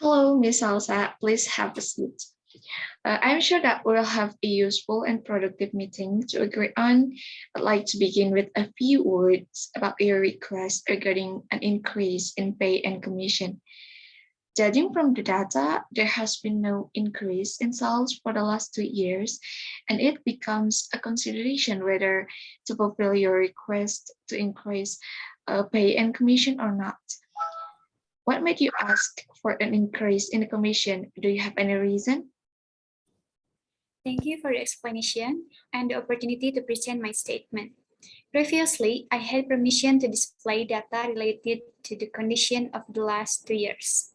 Hello, Miss Salsa. Please have a seat. I'm sure that we'll have a useful and productive meeting to agree on. I'd like to begin with a few words about your request regarding an increase in pay and commission. Judging from the data, there has been no increase in sales for the last 2 years, and it becomes a consideration whether to fulfill your request to increase pay and commission or not. What made you ask for an increase in the commission? Do you have any reason? Thank you for the explanation and the opportunity to present my statement. Previously, I had permission to display data related to the condition of the last 2 years.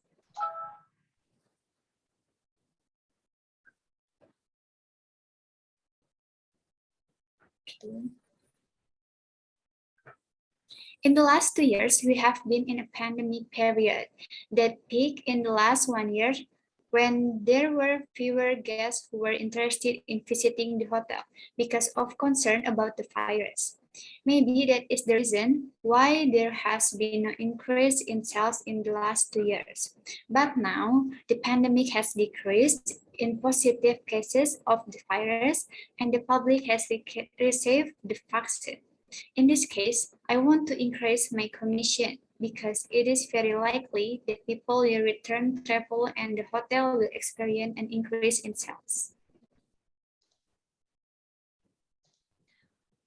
Okay. In the last 2 years, we have been in a pandemic period that peaked in the last 1 year when there were fewer guests who were interested in visiting the hotel because of concern about the virus. Maybe that is the reason why there has been an increase in sales in the last 2 years. But now, the pandemic has decreased in positive cases of the virus and the public has received the vaccine. In this case, I want to increase my commission because it is very likely that people will return travel and the hotel will experience an increase in sales.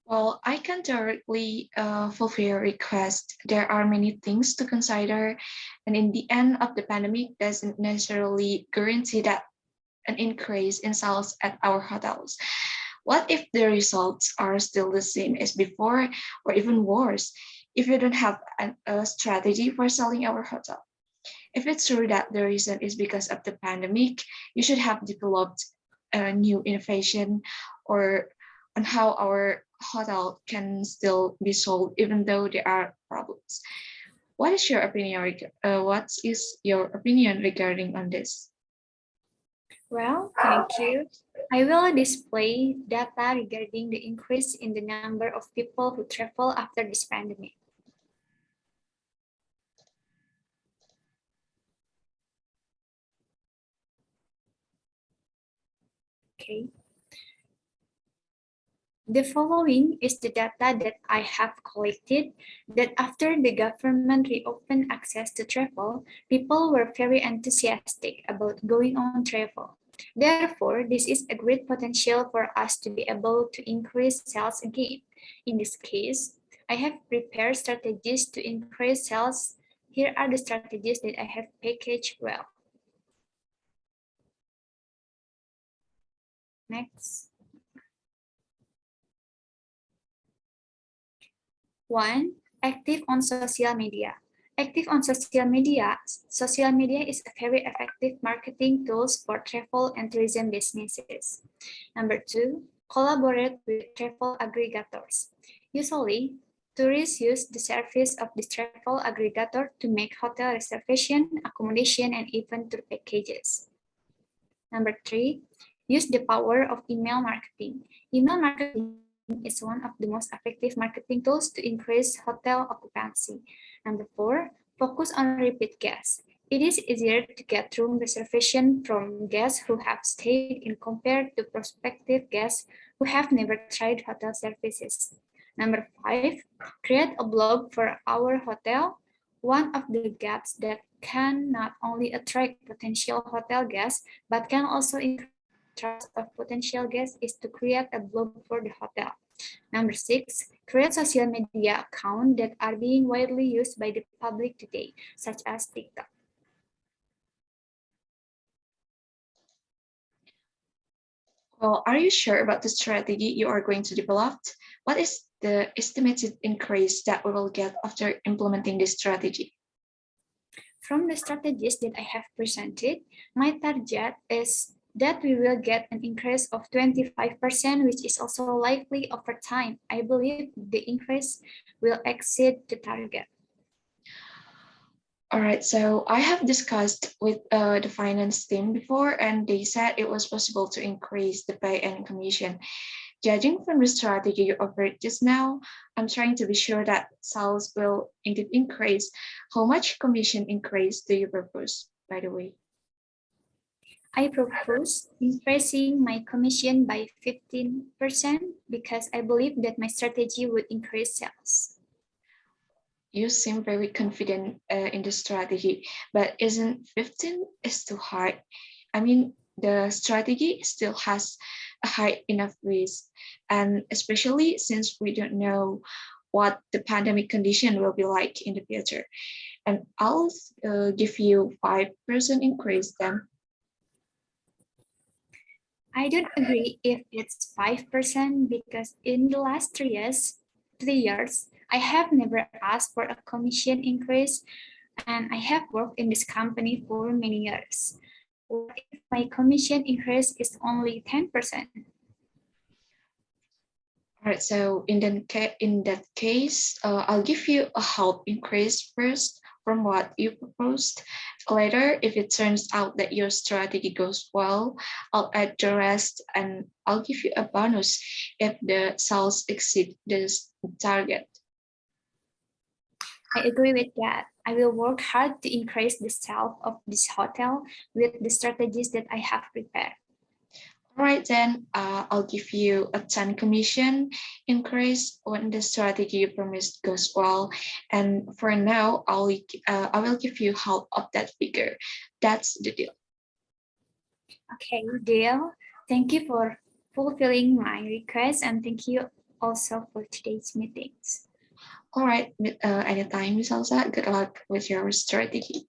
Well, I can directly fulfill your request. There are many things to consider, and in the end of the pandemic doesn't necessarily guarantee that an increase in sales at our hotels. What if the results are still the same as before, or even worse, if you don't have a strategy for selling our hotel? If it's true that the reason is because of the pandemic, you should have developed a new innovation or on how our hotel can still be sold even though there are problems. What is your opinion? What is your opinion regarding on this? Well, thank you. I will display data regarding the increase in the number of people who travel after this pandemic. Okay. The following is the data that I have collected that after the government reopened access to travel, people were very enthusiastic about going on travel. Therefore, this is a great potential for us to be able to increase sales again. In this case, I have prepared strategies to increase sales. Here are the strategies that I have packaged well. Next. 1. Active on social media. Active on social media. Social media is a very effective marketing tools for travel and tourism businesses. Number 2. Collaborate with travel aggregators. Usually, tourists use the service of this travel aggregator to make hotel reservation, accommodation, and even tour packages. Number 3. Use the power of email marketing. Email marketing is one of the most effective marketing tools to increase hotel occupancy. Number 4, focus on repeat guests. It is easier to get room reservation from guests who have stayed in compared to prospective guests who have never tried hotel services. Number 5, create a blog for our hotel. One of the gaps that can not only attract potential hotel guests, but can also increase trust of potential guests is to create a blog for the hotel. Number 6, create social media accounts that are being widely used by the public today, such as TikTok. Well, are you sure about the strategy you are going to develop? What is the estimated increase that we will get after implementing this strategy? From the strategies that I have presented, my target is that we will get an increase of 25%, which is also likely over time. I believe the increase will exceed the target. All right, so I have discussed with the finance team before, and they said it was possible to increase the pay and commission. Judging from the strategy you offered just now, I'm trying to be sure that sales will indeed increase. How much commission increase do you propose, by the way? I propose increasing my commission by 15% because I believe that my strategy would increase sales. You seem very confident in the strategy, but isn't 15 is too hard? I mean, the strategy still has a high enough risk, and especially since we don't know what the pandemic condition will be like in the future. And I'll give you 5% increase then. I don't agree if it's 5% because in the last 3 years, I have never asked for a commission increase and I have worked in this company for many years. What if my commission increase is only 10%? All right, so in that case, I'll give you a help increase first from what you proposed. Later, if it turns out that your strategy goes well, I'll add the rest and I'll give you a bonus if the sales exceed this target. I agree with that. I will work hard to increase the sales of this hotel with the strategies that I have prepared. All right, then I'll give you a 10 commission increase when the strategy you promised goes well. And for now, I will give you half of that figure. That's the deal. Okay, deal. Thank you for fulfilling my request and thank you also for today's meetings. All right, anytime, Miss Salsa. Good luck with your strategy.